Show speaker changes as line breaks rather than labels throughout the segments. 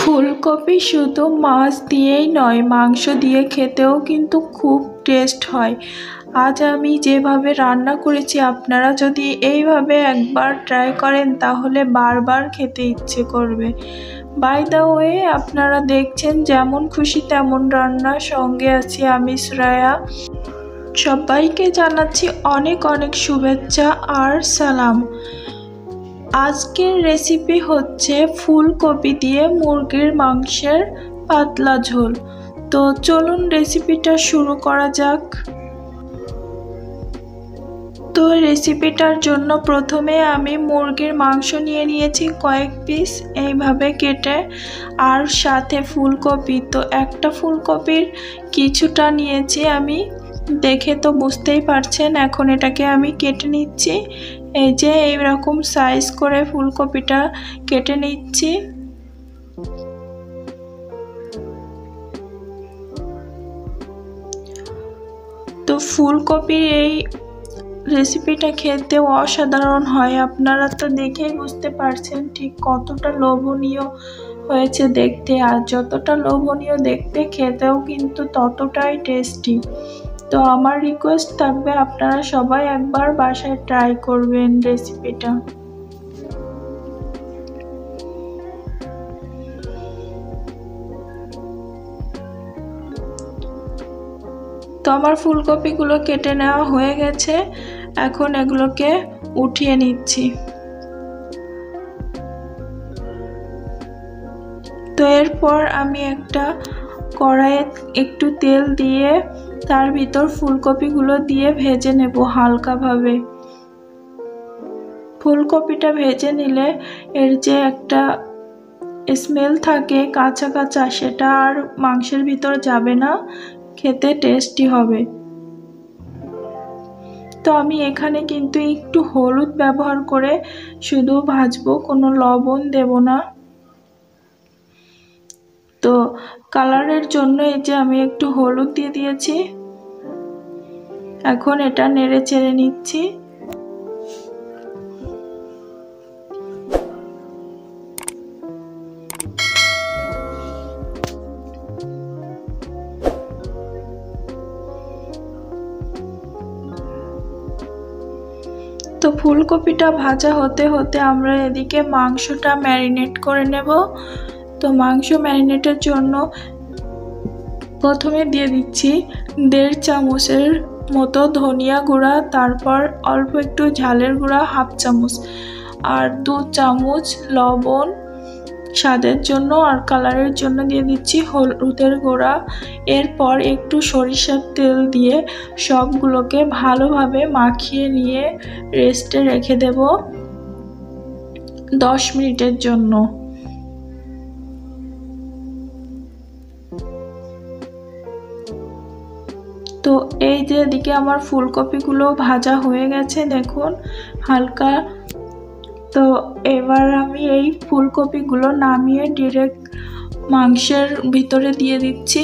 ফুলকপি শুধু মাছ দিয়েই নয়, মাংস দিয়ে খেতেও কিন্তু খুব টেস্ট হয়। আজ আমি যেভাবে রান্না করেছি আপনারা যদি এইভাবে একবার ট্রাই করেন তাহলে বারবার খেতে ইচ্ছে করবে। বাই দ্য ওয়ে, আপনারা দেখছেন যেমন খুশি তেমন রান্না, সঙ্গে আছি আমি শ্রেয়া। সবাইকে জানাচ্ছি অনেক অনেক শুভেচ্ছা আর সালাম। আজকের রেসিপি হচ্ছে ফুলকপি দিয়ে মুরগির মাংসের পাতলা ঝোল। তো চলুন রেসিপিটা শুরু করা যাক। তো রেসিপিটার জন্য প্রথমে আমি মুরগির মাংস নিয়ে নিয়েছি কয়েক পিস এইভাবে কেটে, আর সাথে ফুলকপি। তো একটা ফুলকপির কিছুটা নিয়েছি আমি, দেখে তো বুঝতেই পারছেন। এখন এটাকে আমি কেটে নিচ্ছি। এই যে এইরকম সাইজ করে ফুলকপিটা কেটে নিচ্ছি। তো ফুলকপির এই রেসিপিটা খেতে অসাধারণ হয়। আপনারা তো দেখেই বুঝতে পারছেন ঠিক কতটা লোভনীয় হয়েছে দেখতে, আর যতটা লোভনীয় দেখতে খেতেও কিন্তু ততটাই টেস্টি। তো আমার রিকোয়েস্ট থাকবে আপনারা সবাই একবার বাসায় ট্রাই করবেন রেসিপিটা। তো আমার ফুলকপিগুলো কেটে নেওয়া হয়ে গেছে, এখন এগুলোকে উঠিয়ে নিচ্ছি। তো এরপর আমি একটা কড়াইয়ে একটু তেল দিয়ে তার ভিতর ফুলকপিগুলো দিয়ে ভেজে নেব হালকাভাবে। ফুলকপিটা ভেজে নিলে এর যে একটা স্মেল থাকে কাঁচা কাঁচা, সেটা আর মাংসের ভিতর যাবে না, খেতে টেস্টি হবে। তো আমি এখানে কিন্তু একটু হলুদ ব্যবহার করে শুধু ভাজবো, কোনো লবণ দেব না। তো কালারের জন্য এই যে আমি একটু হলুদ দিয়ে দিয়েছি। এখন এটা নেড়ে চেড়ে নিচ্ছি। তো ফুলকপিটা ভাজা হতে হতে আমরা এদিকে মাংসটা ম্যারিনেট করে নেব। তো মাংস ম্যারিনেটের জন্য প্রথমে দিয়ে দিচ্ছি 1.5 চামচের মতো ধনিয়া গুঁড়া, তারপর অল্প একটু ঝালের গুঁড়া 1/2 চামচ, আর 2 চামচ লবণ স্বাদের জন্য, আর কালারের জন্য দিয়ে দিচ্ছি হলুদের গুঁড়া। এরপর একটু সরিষার তেল দিয়ে সবগুলোকে ভালোভাবে মাখিয়ে নিয়ে রেস্টে রেখে দেব 10 মিনিটের জন্য। তো এই যে এদিকে আমার ফুলকপিগুলো ভাজা হয়ে গেছে দেখুন হালকা। তো এবার আমি এই ফুলকপিগুলো নামিয়ে ডিরেক্ট মাংসের ভিতরে দিয়ে দিচ্ছি,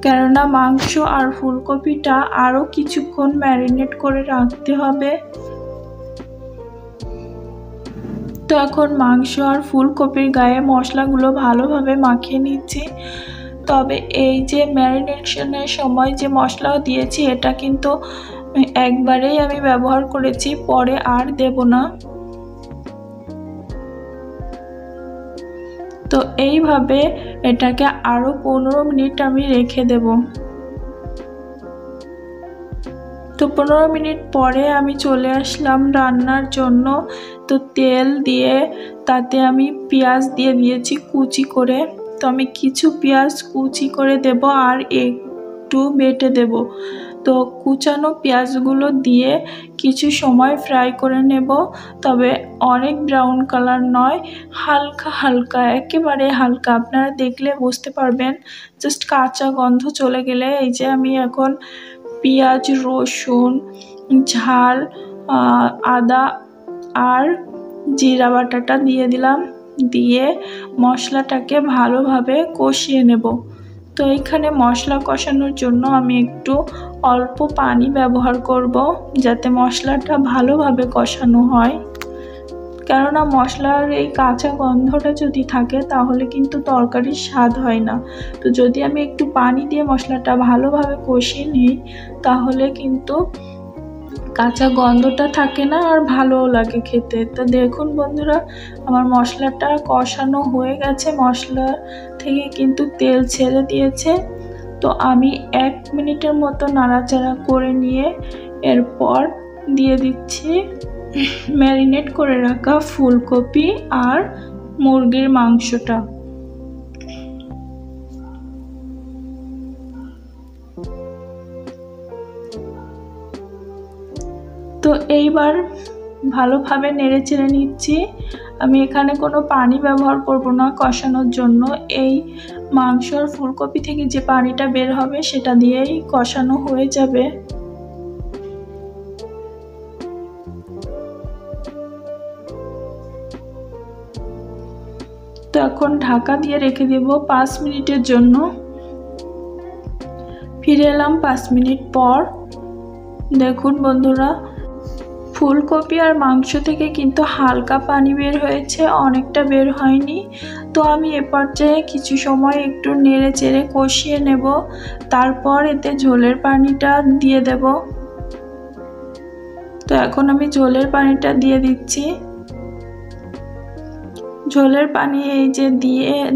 কেননা মাংস আর ফুলকপিটা আরও কিছুক্ষণ ম্যারিনেট করে রাখতে হবে। তো এখন মাংস আর ফুলকপির গায়ে মশলাগুলো ভালোভাবে মাখিয়ে নিচ্ছি। তবে এই যে ম্যারিনেশনের সময় যে মশলা দিয়েছি এটা কিন্তু একবারেই আমি ব্যবহার করেছি, পরে আর দেব না। তো এইভাবে এটাকে আরো 15 মিনিট আমি রেখে দেব। তো 15 মিনিট পরে আমি চলে আসলাম রান্নার জন্য। তো তেল দিয়ে তাতে আমি পেঁয়াজ দিয়ে দিয়েছি কুচি করে। তো আমি কিছু পেঁয়াজ কুচি করে দেব আর একটু বেটে দেব। তো কুচানো পেঁয়াজগুলো দিয়ে কিছু সময় ফ্রাই করে নেব, তবে অনেক ব্রাউন কালার নয়, হালকা হালকা, একেবারে হালকা। আপনারা দেখলে বুঝতে পারবেন, জাস্ট কাঁচা গন্ধ চলে গেলে এই যে আমি এখন পেঁয়াজ, রসুন, ঝাল, আদা আর জিরা বাটাটা দিয়ে দিলাম, দিয়ে মশলাটাকে ভালোভাবে কষিয়ে নেব। তো এখানে মশলা কষানোর জন্য আমি একটু অল্প পানি ব্যবহার করব, যাতে মশলাটা ভালোভাবে কষানো হয়। কেননা মশলার এই কাঁচা গন্ধটা যদি থাকে তাহলে কিন্তু তরকারির স্বাদ হয় না। তো যদি আমি একটু পানি দিয়ে মশলাটা ভালোভাবে কষিয়ে নিই তাহলে কিন্তু কাঁচা গন্ধটা থাকে না আর ভালোও লাগে খেতে। তো দেখুন বন্ধুরা, আমার মশলাটা কষানো হয়ে গেছে, মশলা থেকে কিন্তু তেল ছেড়ে দিয়েছে। তো আমি 1 মিনিটের মতো নাড়াচাড়া করে নিয়ে এরপর দিয়ে দিচ্ছি ম্যারিনেট করে রাখা ফুলকপি আর মুরগির মাংসটা। তো এইবার ভালোভাবে নেড়ে চেড়ে নিচ্ছি। আমি এখানে কোনো পানি ব্যবহার করব না কষানোর জন্য, এই মাংস আর ফুলকপি থেকে যে পানিটা বের হবে সেটা দিয়েই কষানো হয়ে যাবে। তো এখন ঢাকা দিয়ে রেখে দেব 5 মিনিটের জন্য। ফিরে এলাম 5 মিনিট পর। দেখুন বন্ধুরা, ফুলকপি আর মাংস থেকে কিন্তু হালকা পানি বের হয়েছে, অনেকটা বের হয়নি। তো আমি এ পর্যায়ে কিছু সময় একটু নেড়ে চেড়ে কষিয়ে নেব, তারপর এতে ঝোলের পানিটা দিয়ে দেব। তো এখন আমি ঝোলের পানিটা দিয়ে দিচ্ছি। ঝোলের পানি এই যে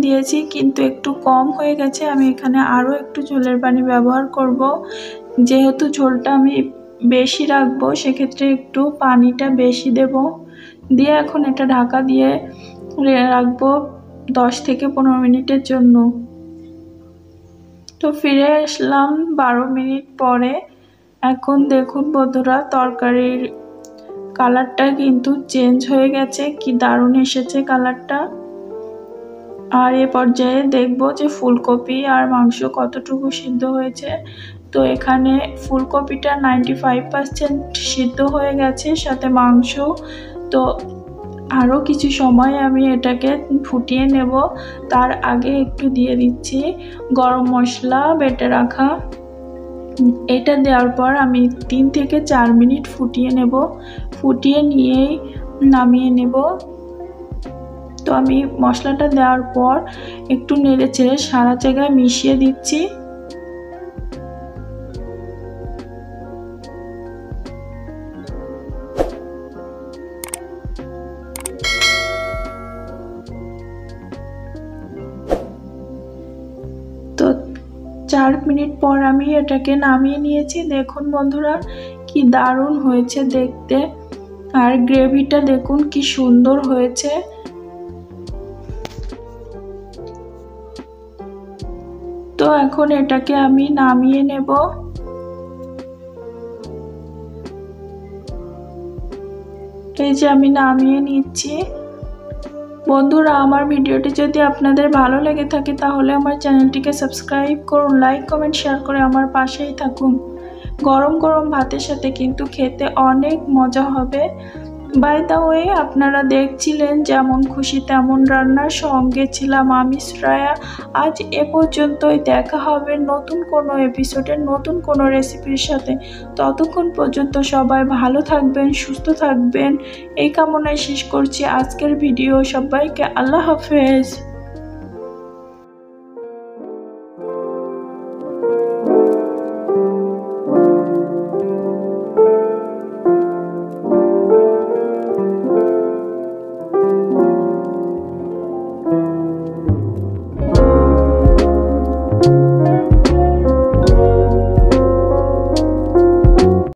দিয়েছি কিন্তু একটু কম হয়ে গেছে, আমি এখানে আরও একটু ঝোলের পানি ব্যবহার করব। যেহেতু ঝোলটা আমি বেশি রাখবো সেক্ষেত্রে একটু পানিটা বেশি দেব। দিয়ে এখন এটা ঢাকা দিয়ে রাখবো 10 থেকে 15 মিনিটের জন্য। তো ফিরে আসলাম 12 মিনিট পরে। এখন দেখুন বন্ধুরা, তরকারির কালারটা কিন্তু চেঞ্জ হয়ে গেছে, কি দারুণ এসেছে কালারটা। আর এ পর্যায়ে দেখব যে ফুলকপি আর মাংস কতটুকু সিদ্ধ হয়েছে। তো এখানে ফুলকপিটা 95% সিদ্ধ হয়ে গেছে, সাথে মাংস। তো আরও কিছু সময় আমি এটাকে ফুটিয়ে নেব। তার আগে একটু দিয়ে দিচ্ছি গরম মশলা বেটে রাখা। এটা দেওয়ার পর আমি 3 থেকে 4 মিনিট ফুটিয়ে নেব। ফুটিয়ে নিয়েই নামিয়ে নেব। তো আমি মশলাটা দেওয়ার পর একটু নেড়ে চেড়ে সারা জায়গায় মিশিয়ে দিচ্ছি। তো 4 মিনিট পর আমি এটাকে নামিয়ে নিয়েছি। দেখুন বন্ধুরা, কি দারুণ হয়েছে দেখতে, আর গ্রেভিটা দেখুন কি সুন্দর হয়েছে। তো এখন এটাকে আমি নামিয়ে নেব। এই যে আমি নামিয়ে নিচ্ছি। বন্ধুরা, আমার ভিডিওটি যদি আপনাদের ভালো লেগে থাকে তাহলে আমার চ্যানেলটিকে সাবস্ক্রাইব করুন, লাইক কমেন্ট শেয়ার করে আমার পাশেই থাকুন। গরম গরম ভাতের সাথে কিন্তু খেতে অনেক মজা হবে। বাই দ্য ওয়ে, আপনারা দেখছিলেন যেমন খুশি তেমন রান্নার, সঙ্গে ছিলাম আমি শ্রেয়া। আজ এ পর্যন্তই, দেখা হবে নতুন কোনো এপিসোডে নতুন কোনো রেসিপির সাথে। ততক্ষণ পর্যন্ত সবাই ভালো থাকবেন, সুস্থ থাকবেন, এই কামনায় শেষ করছি আজকের ভিডিও। সবাইকে আল্লাহ হাফেজ।